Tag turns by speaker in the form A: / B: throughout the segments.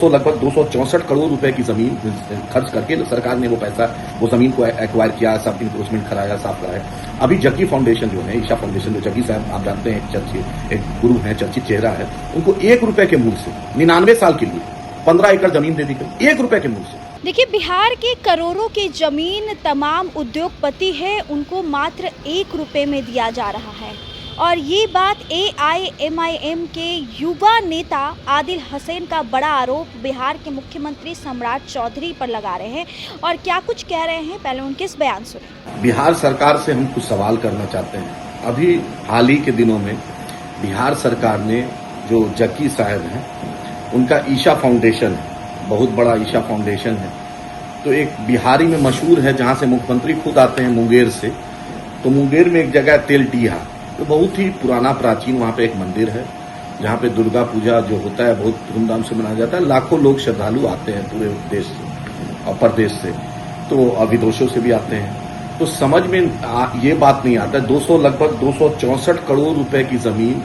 A: तो लगभग 264 करोड़ रुपए की जमीन खर्च करके सरकार ने वो जमीन को एक्वायर किया, सब इंक्रोचमेंट कराया, साफ कराया। अभी जग्गी फाउंडेशन जो है, ईशा फाउंडेशन, जो जग्गी साहब आप जानते हैं, एक गुरु है, चर्चित चेहरा है, उनको 1 रुपए के मूल्य से 99 साल के लिए 15 एकड़ जमीन दे दी गई, 1 रुपए के मूल्य से।
B: देखिए, बिहार के करोड़ों की जमीन तमाम उद्योगपति है उनको मात्र 1 रुपए में दिया जा रहा है। और ये बात AIMIM के युवा नेता आदिल हुसैन का बड़ा आरोप बिहार के मुख्यमंत्री सम्राट चौधरी पर लगा रहे हैं। और क्या कुछ कह रहे हैं, पहले उनके इस बयान सुने।
A: बिहार सरकार से हम कुछ सवाल करना चाहते हैं। अभी हाल ही के दिनों में बिहार सरकार ने जो जग्गी साहब हैं, उनका ईशा फाउंडेशन है, बहुत बड़ा ईशा फाउंडेशन है, तो एक बिहारी में मशहूर है, जहां से मुख्यमंत्री खुद आते हैं, मुंगेर से। तो मुंगेर में एक जगह तेलडीहा, तो बहुत ही पुराना प्राचीन वहां पे एक मंदिर है, जहां पे दुर्गा पूजा जो होता है बहुत धूमधाम से मनाया जाता है। लाखों लोग श्रद्धालु आते हैं पूरे देश से और प्रदेश से, तो विदेशों से भी आते हैं। तो समझ में ये बात नहीं आता, लगभग 264 करोड़ रुपए की जमीन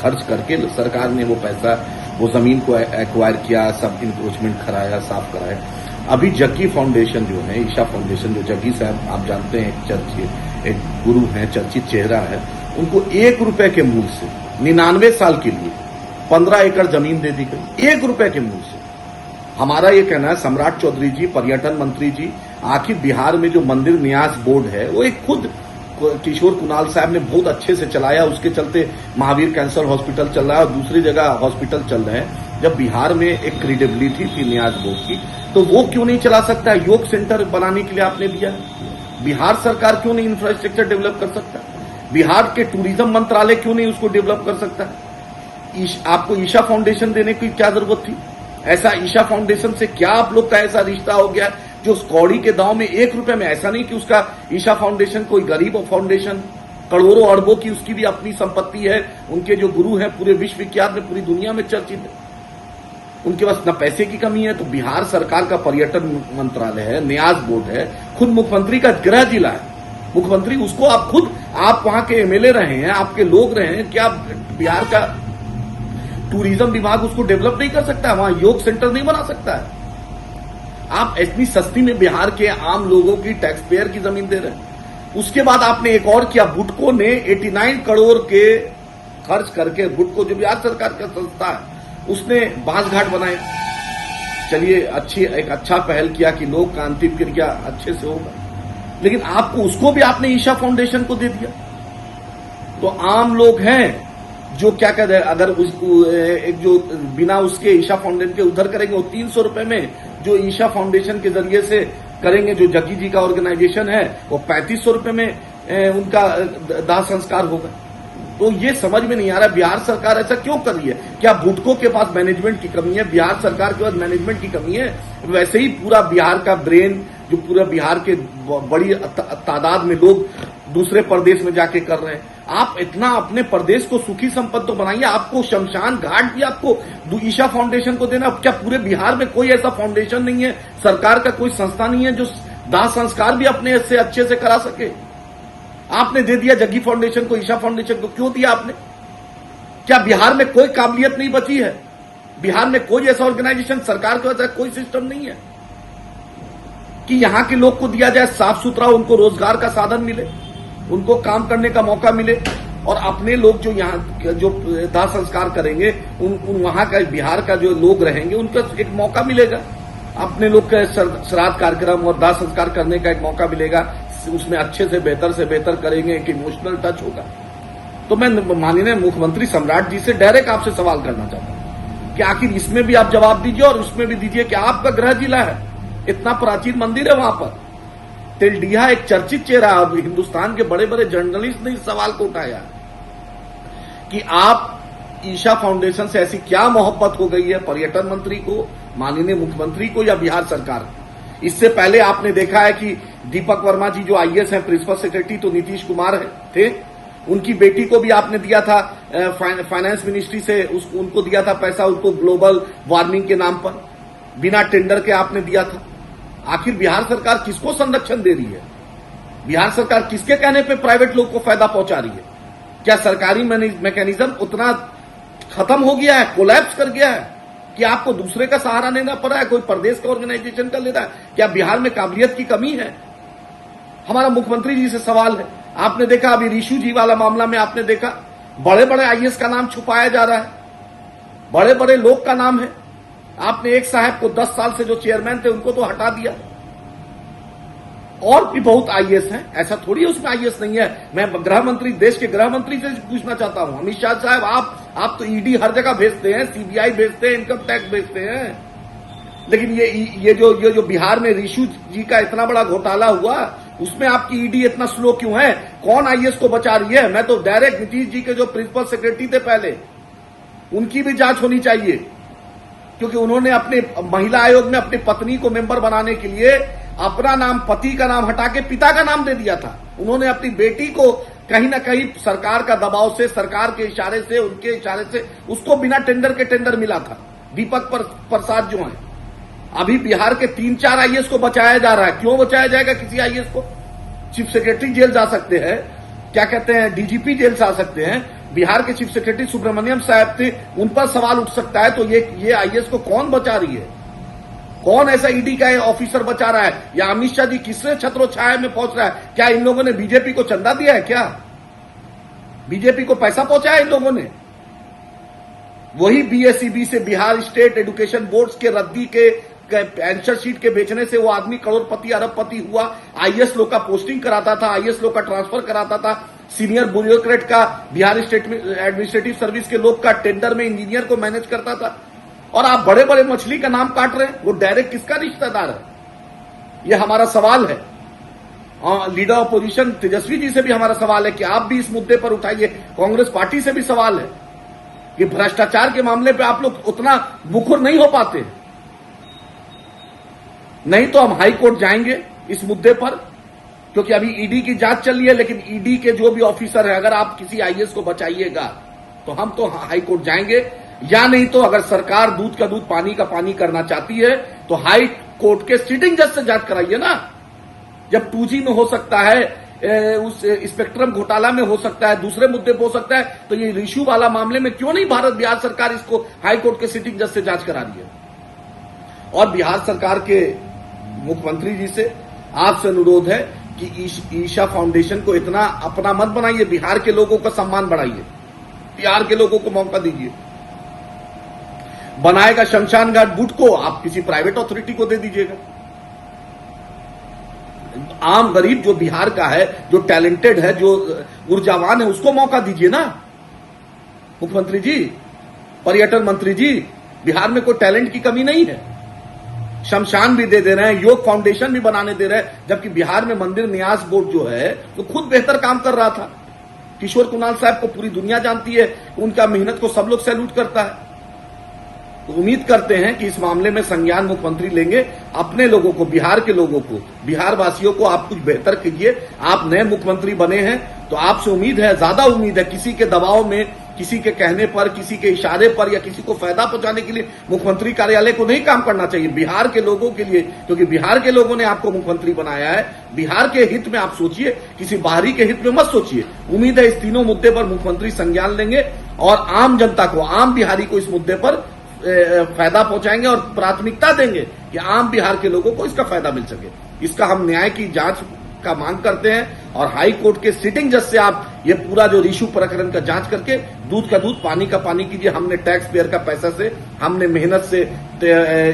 A: खर्च करके सरकार ने वो जमीन को एक्वायर किया, सब इंक्रोचमेंट कराया, साफ कराया। अभी जग्गी फाउंडेशन जो है, ईशा फाउंडेशन, जो जग्गी साहब आप जानते हैं, एक गुरु है, चर्चित चेहरा है, उनको 1 रुपए के मूल्य से 99 साल के लिए 15 एकड़ जमीन दे दी गई, 1 रुपए के मूल्य से। हमारा ये कहना है, सम्राट चौधरी जी, पर्यटन मंत्री जी, आखिर बिहार में जो मंदिर न्यास बोर्ड है, वो एक खुद किशोर कुणाल साहब ने बहुत अच्छे से चलाया, उसके चलते महावीर कैंसर हॉस्पिटल चल रहा है और दूसरी जगह हॉस्पिटल चल रहे हैं। जब बिहार में एक क्रेडिबिलिटी थी न्यास बोर्ड की, तो वो क्यों नहीं चला सकता? योग सेंटर बनाने के लिए आपने दिया, बिहार सरकार क्यों नहीं इंफ्रास्ट्रक्चर डेवलप कर सकता? बिहार के टूरिज्म मंत्रालय क्यों नहीं उसको डेवलप कर सकता? आपको ईशा फाउंडेशन देने की क्या जरूरत थी? ऐसा ईशा फाउंडेशन से क्या आप लोग का ऐसा रिश्ता हो गया जो कौड़ी के दांव में 1 रुपए में? ऐसा नहीं कि उसका ईशा फाउंडेशन कोई गरीब फाउंडेशन, करोड़ों अरबों की उसकी भी अपनी संपत्ति है, उनके जो गुरु हैं पूरे विश्व विख्यात में, पूरी दुनिया में चर्चित है, उनके पास न पैसे की कमी है। तो बिहार सरकार का पर्यटन मंत्रालय है, न्यास बोर्ड है, खुद मुख्यमंत्री का गृह जिला है, मुख्यमंत्री उसको आप वहां के MLA रहे हैं, आपके लोग रहे हैं, क्या बिहार का टूरिज्म विभाग उसको डेवलप नहीं कर सकता? वहां योग सेंटर नहीं बना सकता है? आप इतनी सस्ती में बिहार के आम लोगों की, टैक्स पेयर की जमीन दे रहे हैं। उसके बाद आपने एक और किया, बुडको ने 89 करोड़ के खर्च करके, बुडको जो बिहार सरकार का संस्था है, उसने बांस घाट बनाए। चलिए, एक अच्छा पहल किया कि लोग का अंतिम क्रिया अच्छे से होगा, लेकिन आपको उसको भी आपने ईशा फाउंडेशन को दे दिया। तो आम लोग हैं जो क्या कहते हैं, अगर एक जो बिना उसके ईशा फाउंडेशन के उधर करेंगे, वो 300 रुपए में जो ईशा फाउंडेशन के जरिए से करेंगे, जो जग्गी जी का ऑर्गेनाइजेशन है, वो 3500 रुपए में उनका दाह संस्कार होगा। तो ये समझ में नहीं आ रहा बिहार सरकार ऐसा क्यों कर रही है। क्या बुडको के पास मैनेजमेंट की कमी है? बिहार सरकार के पास मैनेजमेंट की कमी है? वैसे ही पूरा बिहार का ब्रेन, जो पूरा बिहार के बड़ी तादाद में लोग दूसरे प्रदेश में जाके कर रहे हैं, आप इतना अपने प्रदेश को सुखी संपन्न तो बनाइए। आपको शमशान घाट भी आपको ईशा फाउंडेशन को देना? क्या पूरे बिहार में कोई ऐसा फाउंडेशन नहीं है, सरकार का कोई संस्था नहीं है जो दाह संस्कार भी अपने से अच्छे से करा सके? आपने दे दिया जग्गी फाउंडेशन को, ईशा फाउंडेशन को क्यों दिया आपने? क्या बिहार में कोई काबिलियत नहीं बची है? बिहार में कोई ऐसा ऑर्गेनाइजेशन, सरकार का ऐसा कोई सिस्टम नहीं है कि यहां के लोग को दिया जाए साफ सुथरा, उनको रोजगार का साधन मिले, उनको काम करने का मौका मिले, और अपने लोग जो यहाँ जो दाह संस्कार करेंगे, उन वहां का, बिहार का जो लोग रहेंगे, उनका एक मौका मिलेगा, अपने लोग का श्राद्ध कार्यक्रम और दाह संस्कार करने का एक मौका मिलेगा, उसमें अच्छे से बेहतर करेंगे, एक इमोशनल टच होगा। तो मैं माननीय मुख्यमंत्री सम्राट जी से डायरेक्ट आपसे सवाल करना चाहता हूं कि आखिर इसमें भी आप जवाब दीजिए और उसमें भी दीजिए कि आपका गृह जिला है, इतना प्राचीन मंदिर है वहां पर, तेलडीहा एक चर्चित चेहरा। अब हिंदुस्तान के बड़े बड़े जर्नलिस्ट ने इस सवाल को उठाया कि आप ईशा फाउंडेशन से ऐसी क्या मोहब्बत हो गई है पर्यटन मंत्री को, माननीय मुख्यमंत्री को, या बिहार सरकार को? इससे पहले आपने देखा है कि दीपक वर्मा जी जो IAS हैं, प्रिंसिपल सेक्रेटरी तो नीतीश कुमार थे, उनकी बेटी को भी आपने दिया था फाइनेंस मिनिस्ट्री से, उनको दिया था पैसा, उनको ग्लोबल वार्मिंग के नाम पर बिना टेंडर के आपने दिया था। आखिर बिहार सरकार किसको संरक्षण दे रही है? बिहार सरकार किसके कहने पे प्राइवेट लोग को फायदा पहुंचा रही है? क्या सरकारी मैकेनिज्म उतना खत्म हो गया है, कोलैप्स कर गया है? कि आपको दूसरे का सहारा लेना पड़ रहा है, कोई प्रदेश का ऑर्गेनाइजेशन का ले रहा है? क्या बिहार में काबिलियत की कमी है? हमारा मुख्यमंत्री जी से सवाल है। आपने देखा अभी रिशु जी वाला मामला में, आपने देखा बड़े बड़े आईएएस का नाम छुपाया जा रहा है, बड़े बड़े लोग का नाम है। आपने एक साहब को 10 साल से जो चेयरमैन थे उनको तो हटा दिया, और भी बहुत आईएएस हैं, ऐसा थोड़ी है उसमें आईएएस नहीं है। मैं गृह मंत्री, देश के गृह मंत्री से पूछना चाहता हूं, अमित शाह साहब, आप तो ईडी हर जगह भेजते हैं, सीबीआई भेजते हैं, इनकम टैक्स भेजते हैं, लेकिन ये जो बिहार में रिशु जी का इतना बड़ा घोटाला हुआ, उसमें आपकी ईडी इतना स्लो क्यों है? कौन आईएएस को बचा रही है? मैं तो डायरेक्ट नीतीश जी के जो प्रिंसिपल सेक्रेटरी थे पहले, उनकी भी जांच होनी चाहिए, क्योंकि उन्होंने अपने महिला आयोग में अपनी पत्नी को मेंबर बनाने के लिए अपना नाम, पति का नाम हटा के पिता का नाम दे दिया था। उन्होंने अपनी बेटी को कहीं ना कहीं सरकार का दबाव से, सरकार के इशारे से, उनके इशारे से उसको बिना टेंडर के टेंडर मिला था। दीपक प्रसाद जो है, अभी बिहार के 3-4 आईएएस को बचाया जा रहा है। क्यों बचाया जाएगा किसी आईएएस को? चीफ सेक्रेटरी जेल जा सकते हैं, क्या कहते हैं, डीजीपी जेल जा सकते हैं। बिहार के चीफ सेक्रेटरी सुब्रमण्यम साहब थे, उन पर सवाल उठ सकता है। तो ये आईएएस को कौन बचा रही है? कौन ऐसा ईडी का ऑफिसर बचा रहा है? या अमित शाह जी किससे छत्रो छाया में पहुंच रहा है? क्या इन लोगों ने बीजेपी को चंदा दिया है? क्या बीजेपी को पैसा पहुंचाया इन लोगों ने? वही बीएसईबी से, बिहार स्टेट एजुकेशन बोर्ड के रद्दी के आंसर शीट के बेचने से वो आदमी करोड़पति अरबपति हुआ। आईएएस लोग का पोस्टिंग कराता था, आईएएस लोग का ट्रांसफर कराता था, सीनियर ब्यूरोक्रेट का, बिहार स्टेट एडमिनिस्ट्रेटिव सर्विस के लोग का टेंडर में इंजीनियर को मैनेज करता था। और आप बड़े बड़े मछली का नाम काट रहे हैं, वो डायरेक्ट किसका रिश्तेदार है? ये हमारा सवाल है। लीडर ऑपोजिशन तेजस्वी जी से भी हमारा सवाल है कि आप भी इस मुद्दे पर उठाइए। कांग्रेस पार्टी से भी सवाल है कि भ्रष्टाचार के मामले पे आप लोग उतना मुखर नहीं हो पाते। नहीं तो हम हाई कोर्ट जाएंगे इस मुद्दे पर, क्योंकि अभी ईडी की जांच चल रही है। लेकिन ईडी के जो भी ऑफिसर है, अगर आप किसी आईएएस को बचाइएगा तो हम तो हाई कोर्ट जाएंगे, या नहीं तो अगर सरकार दूध का दूध पानी का पानी करना चाहती है तो हाई कोर्ट के सिटिंग जज से जांच कराइए ना। जब 2G में हो सकता है, उस स्पेक्ट्रम घोटाला में हो सकता है, दूसरे मुद्दे पर हो सकता है, तो ये रिशु वाला मामले में क्यों नहीं बिहार सरकार इसको हाई कोर्ट के सिटिंग जज से जांच करा रही है? और बिहार सरकार के मुख्यमंत्री जी से आपसे अनुरोध है कि ईशा फाउंडेशन को इतना अपना मत बनाइए, बिहार के लोगों का सम्मान बढ़ाइए, बिहार के लोगों को मौका दीजिए। बनाएगा शमशान घाट बुट को आप किसी प्राइवेट अथॉरिटी को दे दीजिएगा। आम गरीब जो बिहार का है, जो टैलेंटेड है, जो ऊर्जावान है, उसको मौका दीजिए ना। मुख्यमंत्री जी, पर्यटन मंत्री जी, बिहार में कोई टैलेंट की कमी नहीं है। शमशान भी दे रहे हैं, योग फाउंडेशन भी बनाने दे रहे हैं, जबकि बिहार में मंदिर न्यास बोर्ड जो है वो खुद बेहतर काम कर रहा था। किशोर कुणाल साहब को पूरी दुनिया जानती है, उनका मेहनत को सब लोग सैल्यूट करता है। तो उम्मीद करते हैं कि इस मामले में संज्ञान मुख्यमंत्री लेंगे। अपने लोगों को, बिहार के लोगों को, बिहार वासियों को आप कुछ बेहतर कीजिए। आप नए मुख्यमंत्री बने हैं तो आपसे उम्मीद है, ज्यादा उम्मीद है, किसी के दबाव में, किसी के कहने पर, किसी के इशारे पर या किसी को फायदा पहुंचाने के लिए मुख्यमंत्री कार्यालय को नहीं काम करना चाहिए। बिहार के लोगों के लिए, क्योंकि बिहार के लोगों ने आपको मुख्यमंत्री बनाया है। बिहार के हित में आप सोचिए, किसी बाहरी के हित में मत सोचिए। उम्मीद है इस तीनों मुद्दे पर मुख्यमंत्री संज्ञान लेंगे और आम जनता को, आम बिहारी को इस मुद्दे पर फायदा पहुंचाएंगे और प्राथमिकता देंगे कि आम बिहार के लोगों को इसका फायदा मिल सके। इसका हम न्याय की जांच का मांग करते हैं और हाई कोर्ट के सिटिंग जज से आप ये पूरा जो रिशु प्रकरण का जांच करके दूध का दूध पानी का पानी कीजिए। हमने टैक्स पेयर का पैसा से, हमने मेहनत से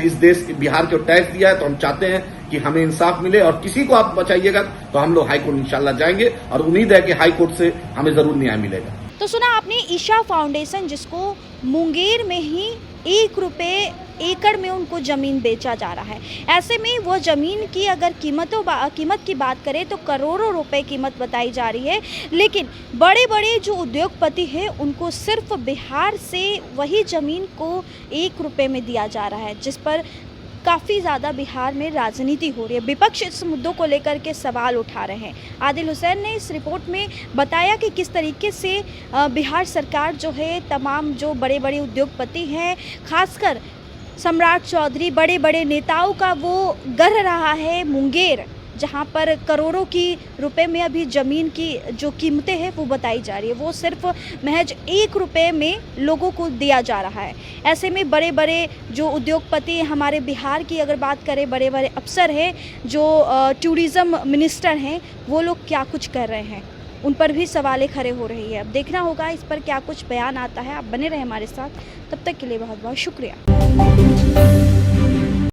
A: इस देश बिहार को टैक्स दिया है, तो हम चाहते हैं कि हमें इंसाफ मिले। और किसी को आप बचाइएगा तो हम लोग हाई कोर्ट इंशाल्लाह जाएंगे और उम्मीद है कि हाई कोर्ट से हमें जरूर न्याय मिलेगा।
B: तो सुना आपने, ईशा फाउंडेशन जिसको मुंगेर में ही 1 रुपये एकड़ में उनको ज़मीन बेचा जा रहा है। ऐसे में वो ज़मीन की अगर कीमत की बात करें तो करोड़ों रुपए कीमत बताई जा रही है। लेकिन बड़े बड़े जो उद्योगपति हैं उनको सिर्फ बिहार से वही ज़मीन को 1 रुपये में दिया जा रहा है, जिस पर काफ़ी ज़्यादा बिहार में राजनीति हो रही है। विपक्ष इस मुद्दों को लेकर के सवाल उठा रहे हैं। आदिल हुसैन ने इस रिपोर्ट में बताया कि किस तरीके से बिहार सरकार जो है, तमाम जो बड़े बड़े उद्योगपति हैं, खासकर सम्राट चौधरी, बड़े बड़े नेताओं का वो गढ़ रहा है मुंगेर, जहां पर करोड़ों की रुपए में अभी ज़मीन की जो कीमतें हैं वो बताई जा रही है, वो सिर्फ महज 1 रुपए में लोगों को दिया जा रहा है। ऐसे में बड़े बड़े जो उद्योगपति हमारे बिहार की अगर बात करें, बड़े बड़े अफसर हैं, जो टूरिज़्म मिनिस्टर हैं, वो लोग क्या कुछ कर रहे हैं, उन पर भी सवालें खड़े हो रही है। अब देखना होगा इस पर क्या कुछ बयान आता है। आप बने रहें हमारे साथ, तब तक के लिए बहुत बहुत शुक्रिया।